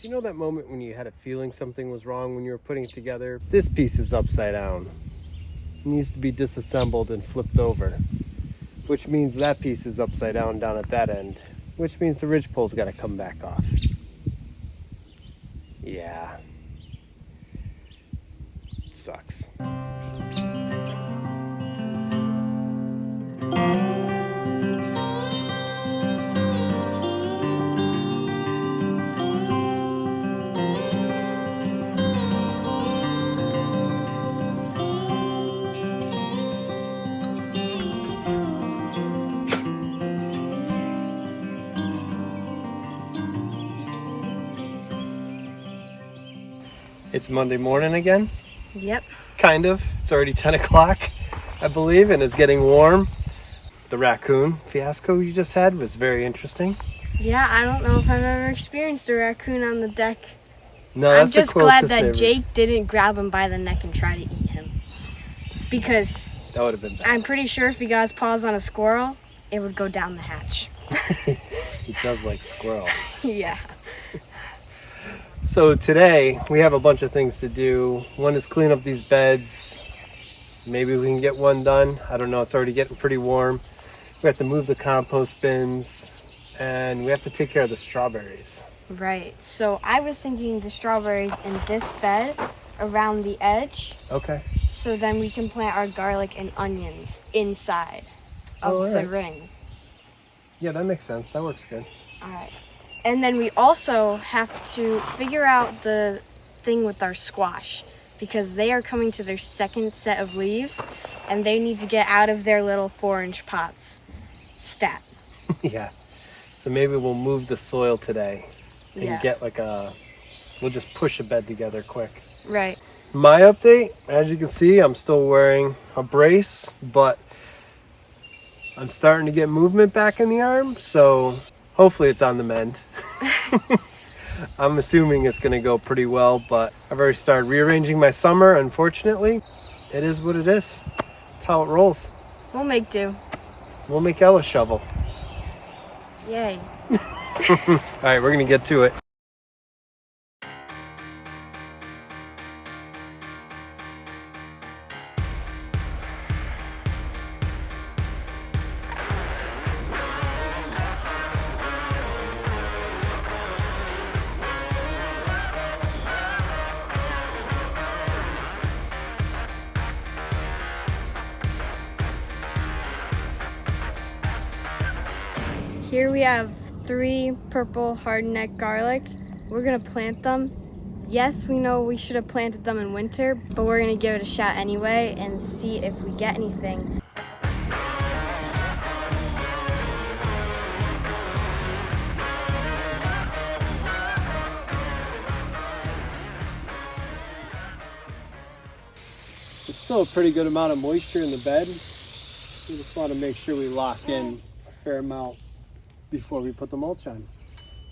You know that moment when you had a feeling something was wrong when you were putting it together? This piece is upside down. It needs to be disassembled and flipped over, which means that piece is upside down at that end, which means the ridge pole's got to come back off. Yeah. It sucks. It's Monday morning again. Yep. Kind of. It's already 10 o'clock, I believe, and it's getting warm. The raccoon fiasco you just had was very interesting. Yeah, I don't know if I've ever experienced a raccoon on the deck. No, I'm that's just the closest glad that Jake didn't grab him by the neck and try to eat him. Because that would have been bad. I'm pretty sure if he got his paws on a squirrel, it would go down the hatch. He does like squirrel. Yeah. So today we have a bunch of things to do. One is clean up these beds. Maybe we can get one done. I don't know. It's already getting pretty warm. We have to move the compost bins and we have to take care of the strawberries. Right. So I was thinking the strawberries in this bed around the edge. Okay. So then we can plant our garlic and onions inside of the ring. Yeah, that makes sense. That works good. All right. And then we also have to figure out the thing with our squash because they are coming to their second set of leaves and they need to get out of their little 4-inch pots. Stat. Yeah. So maybe we'll move the soil today and get we'll just push a bed together quick. Right. My update, as you can see, I'm still wearing a brace, but I'm starting to get movement back in the arm, so hopefully it's on the mend. I'm assuming it's going to go pretty well, but I've already started rearranging my summer. Unfortunately, it is what it is. It's how it rolls. We'll make do. We'll make Ella shovel. Yay. All right, we're going to get to it. Here we have 3 purple hardneck garlic. We're gonna plant them. Yes, we know we should have planted them in winter, but we're gonna give it a shot anyway and see if we get anything. There's still a pretty good amount of moisture in the bed. We just want to make sure we lock in a fair amount before we put the mulch on.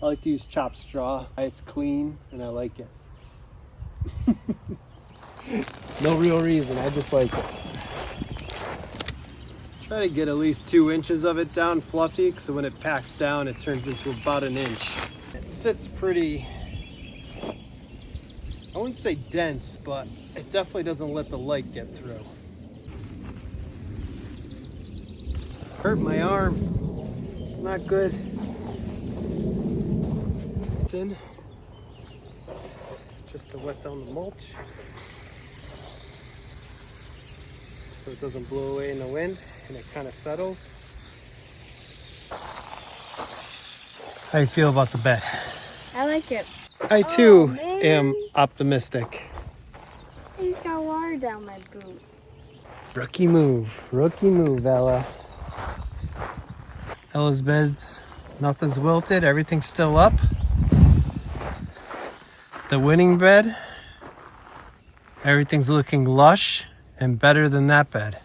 I like to use chopped straw. It's clean and I like it. No real reason, I just like it. Try to get at least 2 inches of it down fluffy, so when it packs down it turns into about 1 inch. It sits pretty, I wouldn't say dense, but it definitely doesn't let the light get through. Hurt my arm. Not good. It's in. Just to wet down the mulch so it doesn't blow away in the wind and it kind of settles. How do you feel about the bed? I like it. I too am optimistic. I just got water down my boot. Rookie move, Ella. Ella's bed's, nothing's wilted, everything's still up. The winning bed, everything's looking lush and better than that bed.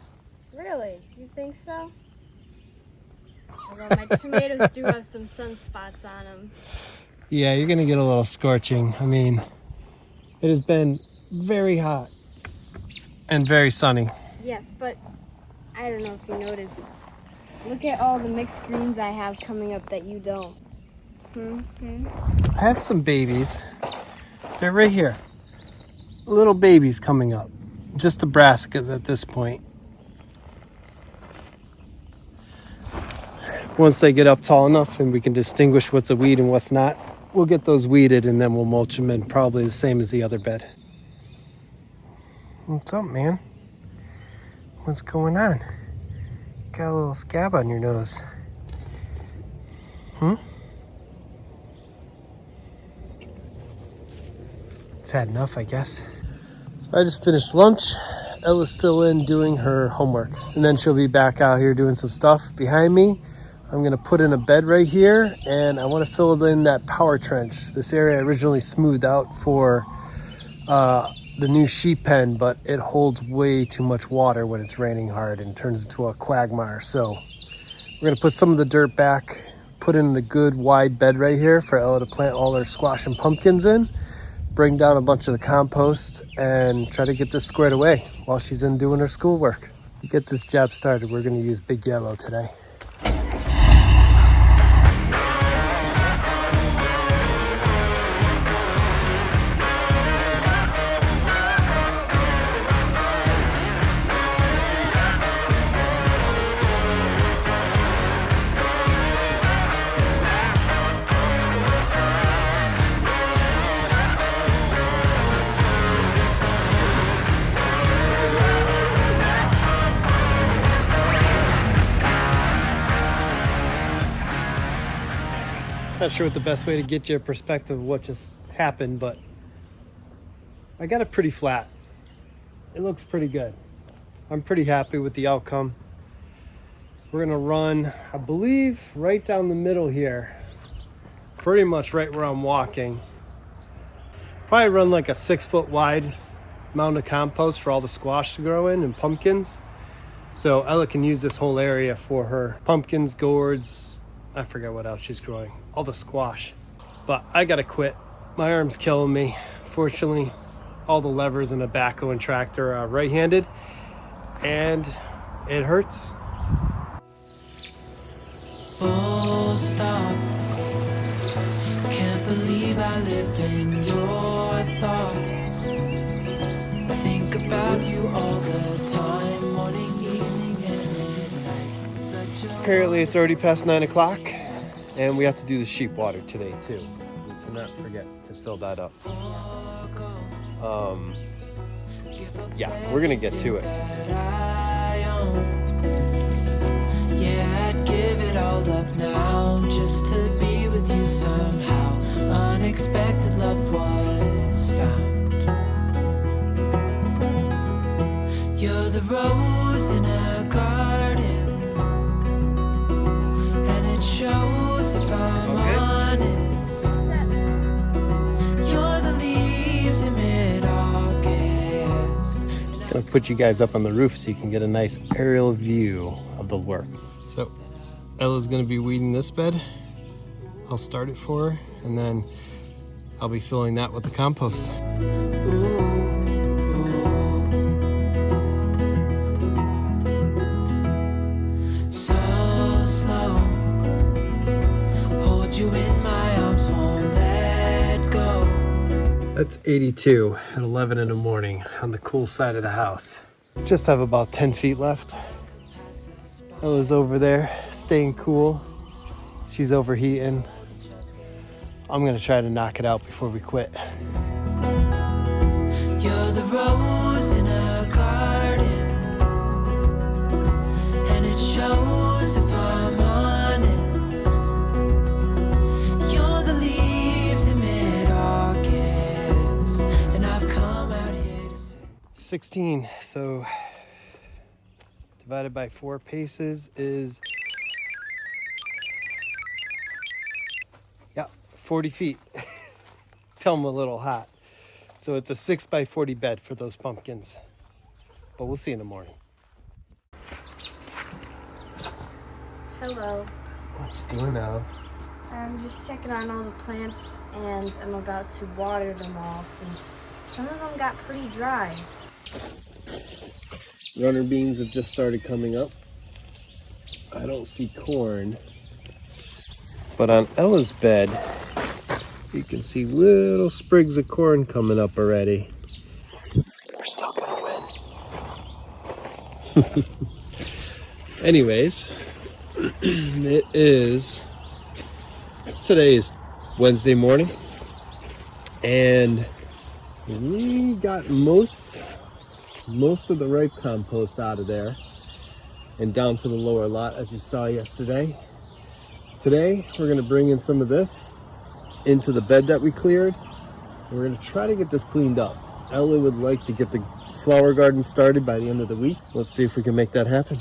Really? You think so? Although my tomatoes do have some sunspots on them. Yeah, you're gonna get a little scorching. I mean, it has been very hot and very sunny. Yes, but I don't know if you noticed. Look at all the mixed greens I have coming up that you don't. I have some babies. They're right here. Little babies coming up. Just the brassicas at this point. Once they get up tall enough and we can distinguish what's a weed and what's not, we'll get those weeded and then we'll mulch them in probably the same as the other bed. What's up, man? What's going on? Got a little scab on your nose. It's had enough, I guess. So I just finished lunch. Ella's still in doing her homework. And then she'll be back out here doing some stuff behind me. I'm gonna put in a bed right here and I wanna fill in that power trench. This area I originally smoothed out for the new sheep pen, but it holds way too much water when it's raining hard and turns into a quagmire. So we're gonna put some of the dirt back, put in a good wide bed right here for Ella to plant all her squash and pumpkins in, bring down a bunch of the compost and try to get this squared away while she's in doing her schoolwork. To get this job started, we're gonna use Big Yellow today. Not sure what the best way to get you a perspective of what just happened, but I got it pretty flat. It looks pretty good. I'm pretty happy with the outcome. We're gonna run, I believe, right down the middle here. Pretty much right where I'm walking. Probably run like a 6-foot wide mound of compost for all the squash to grow in and pumpkins. So Ella can use this whole area for her pumpkins, gourds, I forget what else she's growing. All the squash. But I gotta quit. My arm's killing me. Fortunately, all the levers in a backhoe and tractor are right-handed. And it hurts. Full stop. Can't believe I live in your thoughts. I think about you all the time, morning, evening, and midnight. Such a Apparently it's already past 9 o'clock and we have to do the sheep water today too. We cannot forget to fill that up. Yeah, we're gonna get to it. Yeah, I'd give it all up now just to be with you somehow. Unexpected love was found. You're the rose in a garden, and it shows if I'm honest. You're the leaves in mid-August. Gonna put you guys up on the roof so you can get a nice aerial view of the work. So Ella's gonna be weeding this bed. I'll start it for her and then I'll be filling that with the compost. So slow, hold you in my arms, won't let go. That's 82 at 11 in the morning on the cool side of the house. Just have about 10 feet left. Ella's over there staying cool. She's overheating. I'm gonna try to knock it out before we quit. You're the rose in a garden, and it shows if I'm honest. You're the leaves in mid-August, and I've come out here to say 16, so divided by 4 paces is, yeah, 40 feet. Tell them a little hot. So it's a 6 by 40 bed for those pumpkins. But we'll see in the morning. Hello. What you doing now? I'm just checking on all the plants and I'm about to water them all since some of them got pretty dry. Runner beans have just started coming up. I don't see corn. But on Ella's bed, you can see little sprigs of corn coming up already. We're still gonna win. Anyways, today is Wednesday morning, and we got most of the ripe compost out of there and down to the lower lot, as you saw yesterday. Today, we're gonna bring in some of this into the bed that we cleared. And we're gonna try to get this cleaned up. Ella would like to get the flower garden started by the end of the week. Let's see if we can make that happen.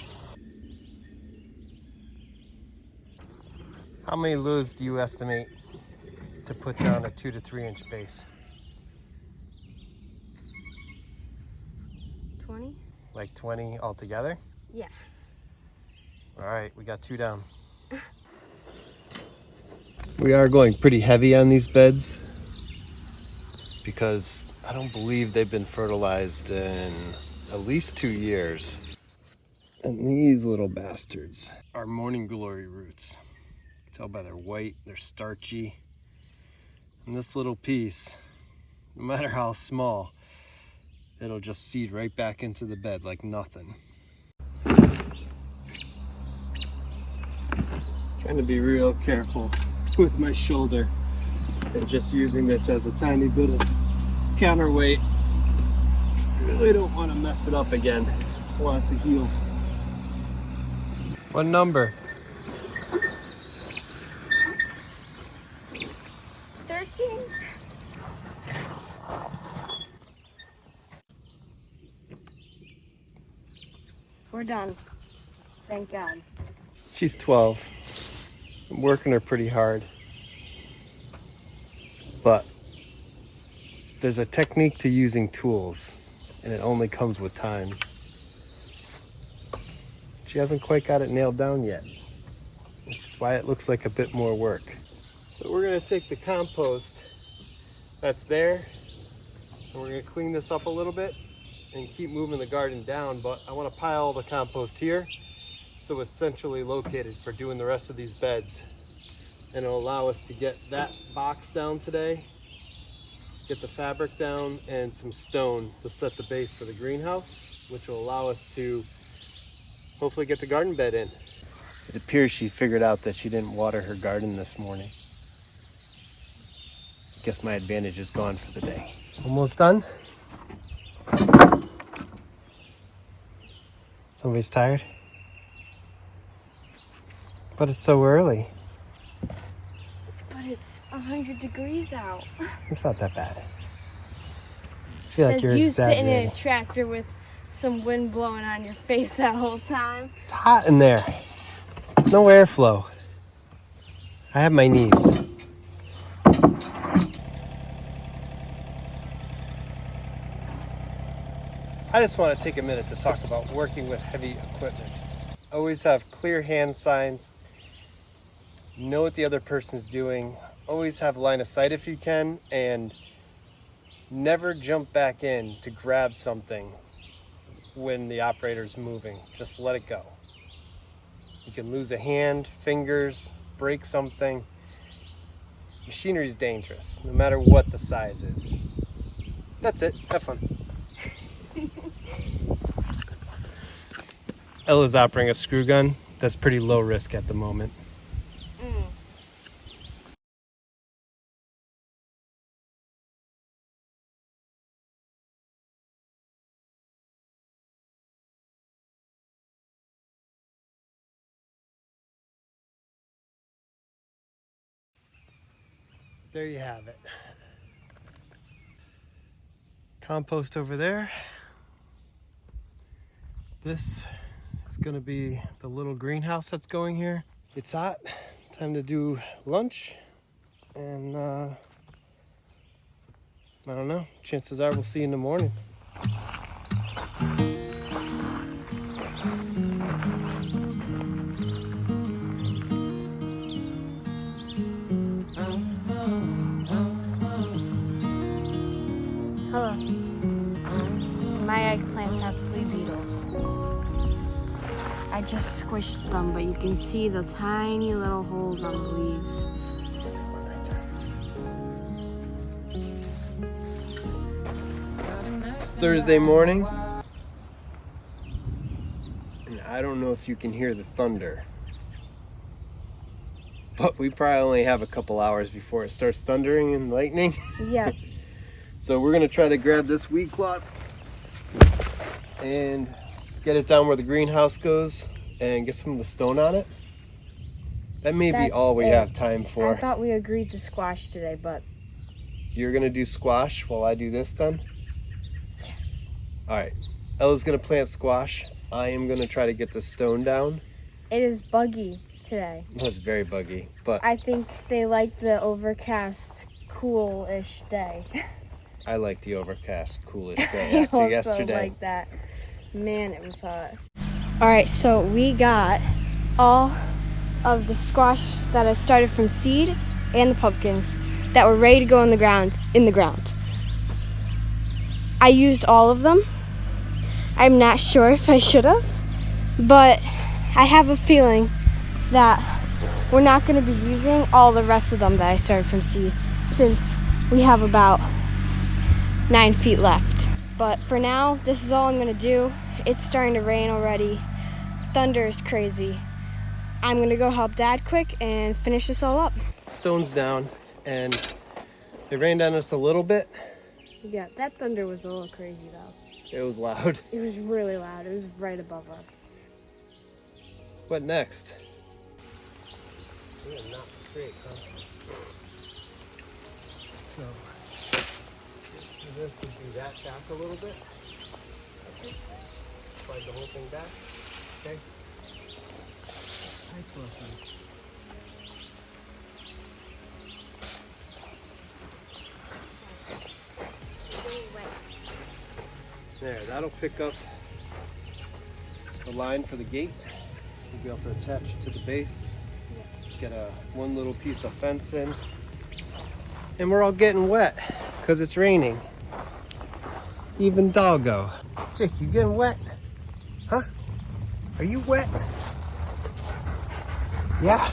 How many lures do you estimate to put down a 2 to 3 inch base? 20? Like 20 altogether? Yeah. All right, we got 2 down. We are going pretty heavy on these beds because I don't believe they've been fertilized in at least 2 years. And these little bastards are morning glory roots. You can tell by their white, they're starchy. And this little piece, no matter how small, it'll just seed right back into the bed like nothing. Trying to be real careful with my shoulder and just using this as a tiny bit of counterweight. Really don't want to mess it up again. I want it to heal. What number? 13? We're done. Thank God. She's 12. I'm working her pretty hard. But there's a technique to using tools, and it only comes with time. She hasn't quite got it nailed down yet, which is why it looks like a bit more work. So we're gonna take the compost that's there, and we're gonna clean this up a little bit and keep moving the garden down, but I wanna pile the compost here so it's centrally located for doing the rest of these beds. And it'll allow us to get that box down today, get the fabric down, and some stone to set the base for the greenhouse, which will allow us to hopefully get the garden bed in. It appears she figured out that she didn't water her garden this morning. Guess my advantage is gone for the day. Almost done? Somebody's tired? But it's so early. But it's 100 degrees out. It's not that bad. I feel like Says you're you sitting in exaggerating. a tractor with some wind blowing on your face that whole time. It's hot in there. There's no airflow. I have my needs. I just want to take a minute to talk about working with heavy equipment. Always have clear hand signs. Know what the other person's doing. Always have line of sight if you can, and never jump back in to grab something when the operator's moving. Just let it go. You can lose a hand, fingers, break something. Machinery is dangerous, no matter what the size is. That's it. Have fun. Ella's operating a screw gun. That's pretty low risk at the moment. There you have it. Compost over there. This is gonna be the little greenhouse that's going here. It's hot, time to do lunch, and I don't know, chances are we'll see you in the morning. Hello. My eggplants have flea beetles. I just squished them, but you can see the tiny little holes on the leaves. That's one right there. It's Thursday morning, and I don't know if you can hear the thunder, but we probably only have a couple hours before it starts thundering and lightning. Yeah. So we're gonna try to grab this weed clot and get it down where the greenhouse goes and get some of the stone on it. That may be That's all we it. have time for. I thought we agreed to squash today, but You're gonna do squash while I do this then? yes. All right, Ella's gonna plant squash. I am gonna try to get the stone down. It is buggy today. It's very buggy, but I think they like the overcast, cool-ish day. I like the overcast, coolish day I after also yesterday. like that. Man, it was hot. All right, so we got all of the squash that I started from seed and the pumpkins that were ready to go in the ground. I used all of them. I'm not sure if I should have, but I have a feeling that we're not going to be using all the rest of them that I started from seed, since we have about 9 feet left. But for now, this is all I'm going to do. It's starting to rain already. Thunder is crazy. I'm going to go help Dad quick and finish this all up. Stone's down, and it rained on us a little bit. Yeah, that thunder was a little crazy though. It was loud. It was really loud. It was right above us. What next? We are not straight, huh? So, this would be that back a little bit. Slide the whole thing back. Okay. Nice looking. There, that'll pick up the line for the gate. We'll be able to attach it to the base. Get one little piece of fence in. And we're all getting wet because it's raining. Even doggo. Jake, you getting wet? Huh? Are you wet? Yeah.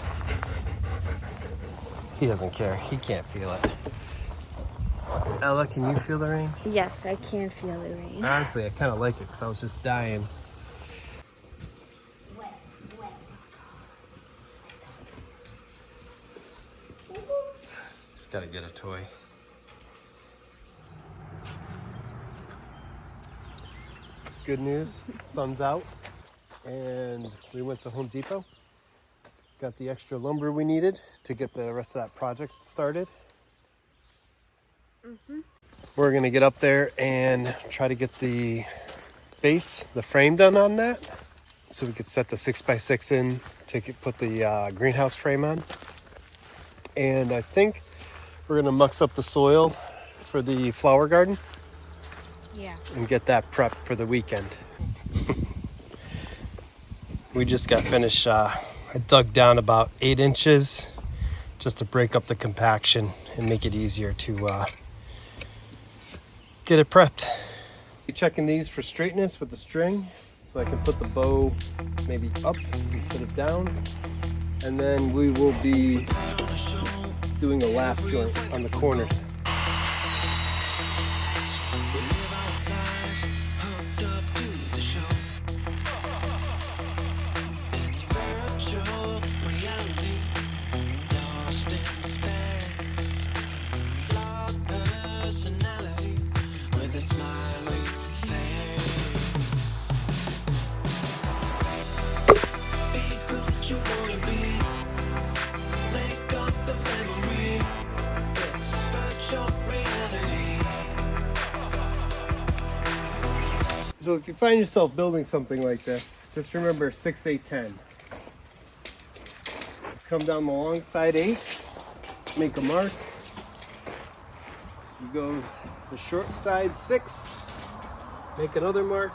He doesn't care. He can't feel it. Ella, can you feel the rain? Yes, I can feel the rain. Honestly, I kind of like it because I was just dying. Just gotta get a toy. Good news, sun's out, and we went to Home Depot. Got the extra lumber we needed to get the rest of that project started. We're gonna get up there and try to get the base, the frame done on that, so we could set the 6x6 in, put the greenhouse frame on. And I think we're gonna mix up the soil for the flower garden. Yeah. And get that prepped for the weekend. We just got finished. I dug down about 8 inches just to break up the compaction and make it easier to get it prepped. Checking these for straightness with the string so I can put the bow maybe up instead of down. And then we will be doing a last joint on the corners. So if you find yourself building something like this, just remember 6, 8, 10. Come down the long side 8, make a mark. You go the short side 6, make another mark,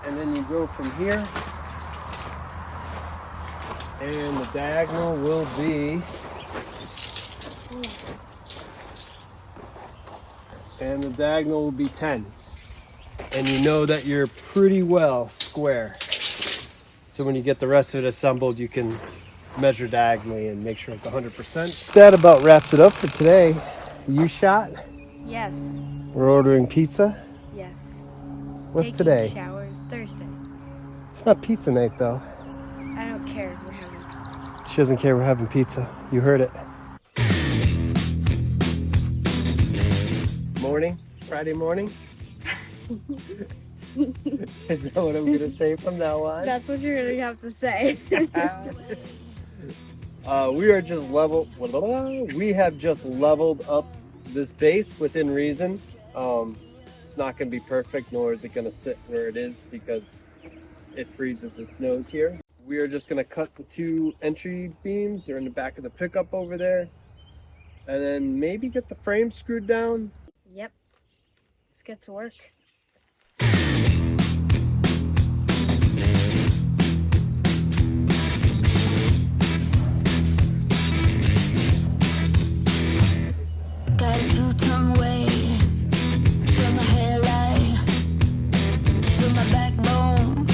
and then you go from here. And the diagonal will be, and the diagonal will be 10. And you know that you're pretty well square. So when you get the rest of it assembled, you can measure diagonally and make sure it's 100%. That about wraps it up for today. You shot? Yes. We're ordering pizza. Yes. What's Taking today? Showers Thursday. It's not pizza night though. I don't care if we're having pizza. She doesn't care we're having pizza. You heard it. Morning. It's Friday morning. Is that what I'm gonna say from now on? That's what you're gonna have to say. We are just we have just leveled up this base within reason. It's not gonna be perfect, nor is it gonna sit where it is because it freezes and snows here. We are just gonna cut the 2 entry beams. They're in the back of the pickup over there. And then maybe get the frame screwed down. Yep. Let's get to work. Got a 2-ton weight from my hairline to my backbone,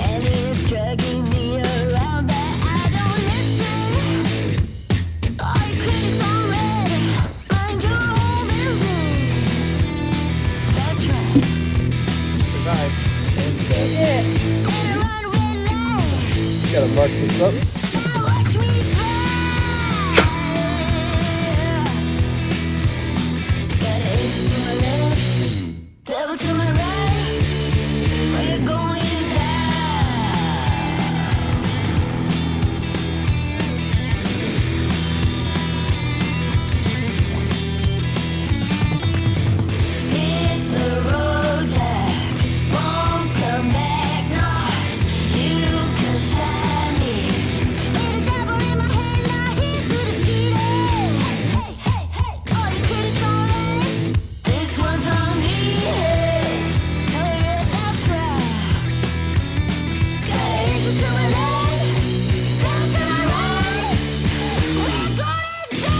and it's dragging me around, but I don't listen. All your critics are red. Mind your own business. That's right. Survive. Yeah. And run red lights. Gotta mark this up. Now watch me fly. Got an angel to my left, devil to my right. We're going down. Hit the road, Jack. Won't come back, no. You can tie me. Got a devil in my head, now here's to the cheaters. Hey, hey, hey, all the critics on red. This one's on me. Hey, oh yeah, that's right. Got an angel to my left, devil to my right. We're going down.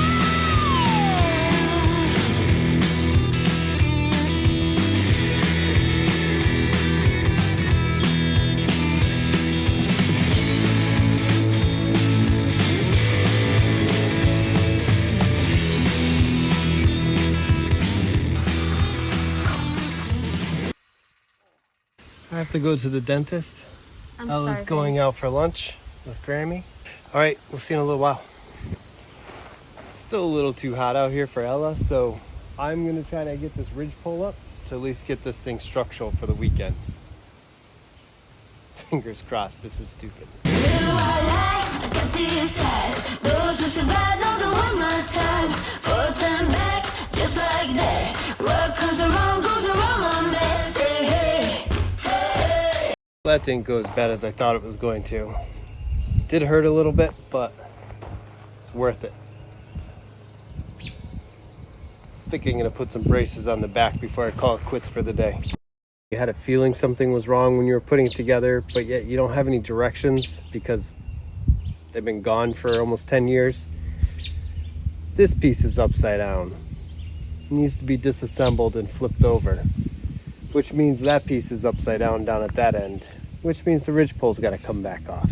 I have to go to the dentist. I'm Ella's starving. going out for lunch with Grammy. All right, we'll see you in a little while. Still a little too hot out here for Ella, so I'm gonna try to get this ridge pole up to at least get this thing structural for the weekend. Fingers crossed, this is stupid. Little while I got these ties. Those who survive know the one more time. Forth and back, just like that. What comes around goes around, my man. Say hey, hey. That didn't go as bad as I thought it was going to. Did hurt a little bit, but it's worth it. I think I'm gonna put some braces on the back before I call it quits for the day. You had a feeling something was wrong when you were putting it together, but yet you don't have any directions because they've been gone for almost 10 years. This piece is upside down. It needs to be disassembled and flipped over, which means that piece is upside down at that end, which means the ridge pole's got to come back off.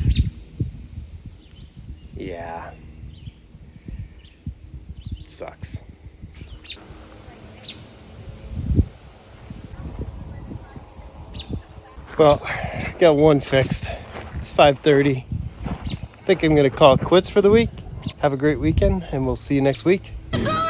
Yeah. It sucks. Well, got one fixed. It's 5:30. I think I'm gonna call it quits for the week. Have a great weekend, and we'll see you next week. Go